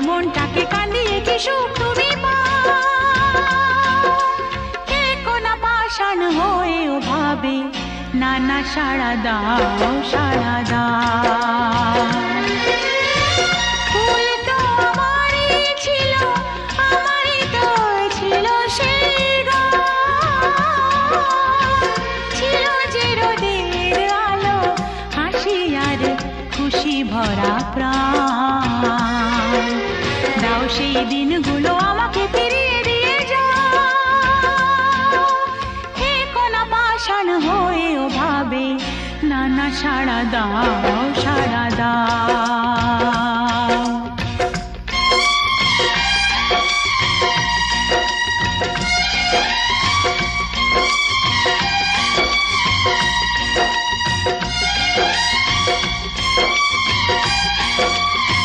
মনটাকে কাঁদিয়ে কি সুখ তুমি পাও। কে কোনা পাষাণ হয়েও ভাবে না না সাড়া দাও সাড়া দাও। ফুল তো আমারই ছিল, আমারই তো ছিল সেই ছিল যে রোদের আলো, হাসি আর খুশি ভরা প্রাণ। দাও সেই দিনগুলো আমাকে ফিরিয়ে দিয়ে যাও। হে কোনা পাষাণ হয়েও ভাবে না না সাড়া দাও